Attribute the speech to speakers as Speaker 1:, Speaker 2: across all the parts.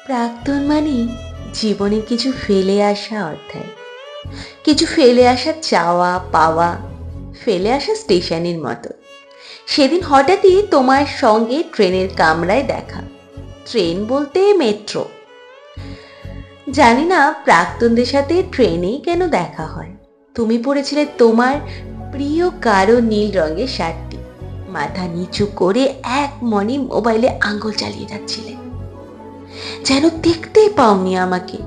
Speaker 1: প্রাক্তন মানে জীবনে কিছু ফেলে আসা অধ্যায়, কিছু ফেলে আসা চাওয়া পাওয়া, ফেলে আসা স্টেশনের মতো। সেদিন হঠাৎই তোমার সঙ্গে ট্রেনের কামরায় দেখা। ট্রেন বলতে মেট্রো। জানি না প্রাক্তনদের সাথে ট্রেনেই কেন দেখা হয়। তুমি পড়েছিলে তোমার প্রিয় গাঢ় নীল রঙের শার্টটি, মাথা নিচু করে এক মনে মোবাইলে আঙ্গুল চালিয়ে যাচ্ছিলে, যেন দেখতেই পাওনি আমাকে।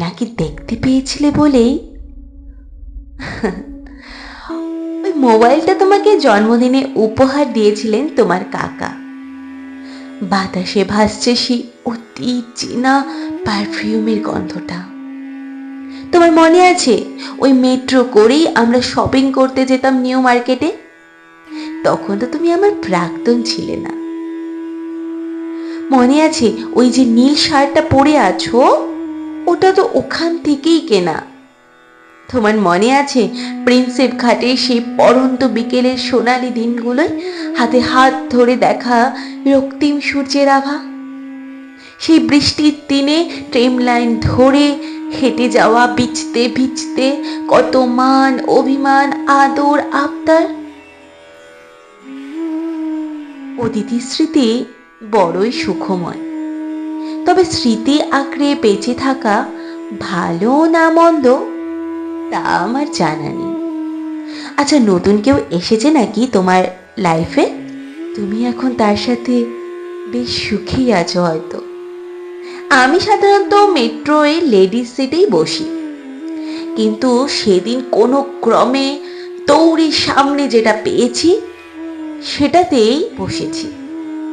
Speaker 1: নাকি দেখতে পেয়েছিলে বলেই ওই মোবাইলটা তোমাকে জন্মদিনে উপহার দিয়েছিলেন তোমার কাকা। বাতাসে ভাসছে সেই অতি চেনা পারফিউমের গন্ধটা। তোমার মনে আছে ওই মেট্রো করেই আমরা শপিং করতে যেতাম নিউ মার্কেটে? তখন তো তুমি আমার প্রাক্তন ছিলে না। মনে আছে ওই যে নীল শার্টটা পরে আছো, ওটা তো ওখান থেকেই কেনা। তোমার মনে আছে প্রিন্সেপ ঘাটে সেই পড়ন্ত বিকেলের সোনালি দিনগুলোয় হাতে হাত ধরে দেখা রক্তিম সূর্যের আভা? সেই বৃষ্টির দিনে ট্রেন লাইন ধরে হেঁটে যাওয়া ভিজতে ভিজতে কত মান অভিমান আদর আবদার। অতিথি স্মৃতি বড়ই সুখময়, তবে স্মৃতি আঁকড়ে বেঁচে থাকা ভালো না মন্দ তা আমার জানা নেই। আচ্ছা, নতুন কেউ এসেছে নাকি তোমার লাইফে? তুমি এখন তার সাথে বেশ সুখেই আছো হয়তো। আমি সাধারণত মেট্রোয় লেডিস সিটেই বসি, কিন্তু সেদিন কোনো ক্রমে দৌড়ে সামনে যেটা পেয়েছি সেটাতেই বসেছি,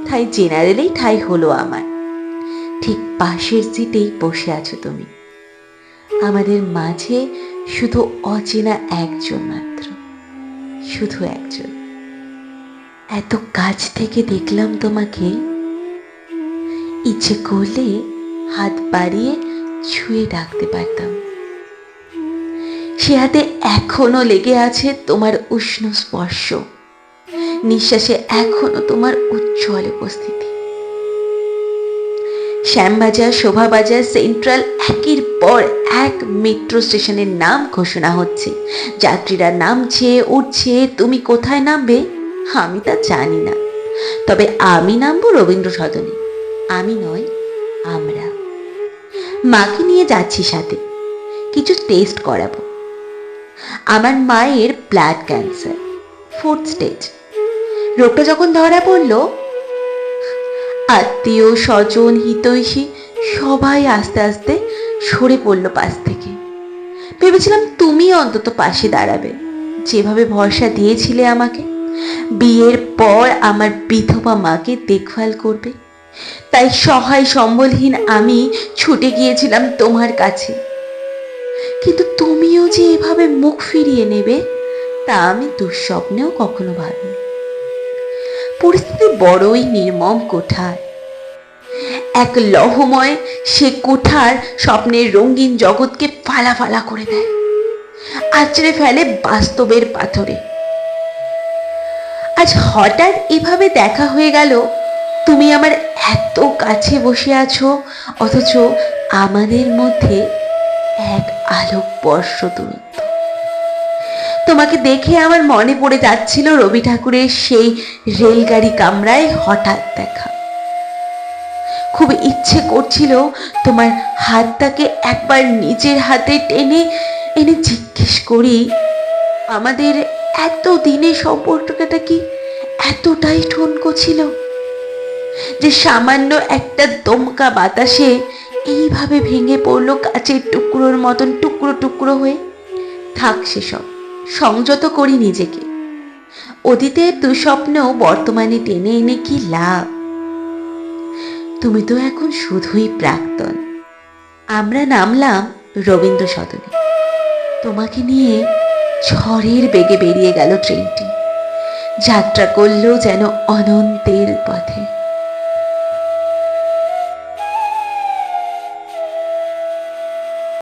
Speaker 1: তাই জেনারেলেই ঠাঁই হলো আমার। ঠিক পাশের সিটেই বসে আছো তুমি। আমাদের মাঝে শুধু অচেনা একজন মাত্র, শুধু একজন। এত কাছ থেকে দেখলাম তোমাকে, ইচ্ছে করলে হাত বাড়িয়ে ছুঁয়ে ডাকতে পারতাম। সে হাতে এখনো লেগে আছে তোমার উষ্ণ স্পর্শ, নিঃশ্বাসে এখনো তোমার উজ্জ্বল উপস্থিতি। শ্যামবাজার, শোভাবাজার, সেন্ট্রাল, একের পর এক মেট্রো স্টেশনের নাম ঘোষণা হচ্ছে। যাত্রীরা নামছে উঠছে, তুমি কোথায় নামবে আমি তা জানি না, তবে আমি নামবো রবীন্দ্র সদনে। আমি নয়, আমরা। মাকে নিয়ে যাচ্ছি সাথে, কিছু টেস্ট করাবো। আমার মায়ের ব্লাড ক্যান্সার, 4th স্টেজ। রোগটা যখন ধরা পড়লো, আত্মীয় স্বজন হিতৈষী সবাই আস্তে আস্তে সরে পড়ল পাশ থেকে। ভেবেছিলাম তুমি অন্তত পাশে দাঁড়াবে, যেভাবে ভরসা দিয়েছিলে আমাকে। বিয়ের পর আমার বিধবা মাকে দেখভাল করবে, তাই সহায় সম্বলহীন আমি ছুটে গিয়েছিলাম তোমার কাছে। কিন্তু তুমিও যে এভাবে মুখ ফিরিয়ে নেবে তা আমি দুঃস্বপ্নেও কখনো ভাবিনি। পরিস্থিতি বড়ই নির্মম কোঠার। এক লহময় সে কোঠার স্বপ্নের রঙিন জগৎকে ফালা ফালা করে দেয়, আছড়ে ফেলে বাস্তবের পাথরে। আজ হঠাৎ এভাবে দেখা হয়ে গেল, তুমি আমার এত কাছে বসে আছো, অথচ আমাদের মধ্যে এক আলোক বর্ষ দূরত্ব। তোমাকে দেখে আমার মনে পড়ে যাচ্ছিল রবি ঠাকুরের সেই রেলগাড়ি কামরায় হঠাৎ দেখা। খুব ইচ্ছে করছিল তোমার হাতটাকে একবার নিজের হাতে টেনে এনে জিজ্ঞেস করি, আমাদের এত দিনের সম্পর্কটা কি এতটাই ঠুনকো ছিল যে সামান্য একটা দমকা বাতাসে এইভাবে ভেঙে পড়লো কাচের টুকরোর মতন টুকরো টুকরো হয়ে? থাক সেসব, সংযত করি নিজেকে। অতীতের দুঃস্বপ্নেও বর্তমানে টেনে এনে কি লাভ? তুমি তো এখন শুধুই প্রাক্তন। আমরা নামলাম রবীন্দ্র সদনে। তোমাকে নিয়ে ঝড়ের বেগে বেরিয়ে গেল ট্রেনটি, যাত্রা করলো যেন অনন্তের পথে।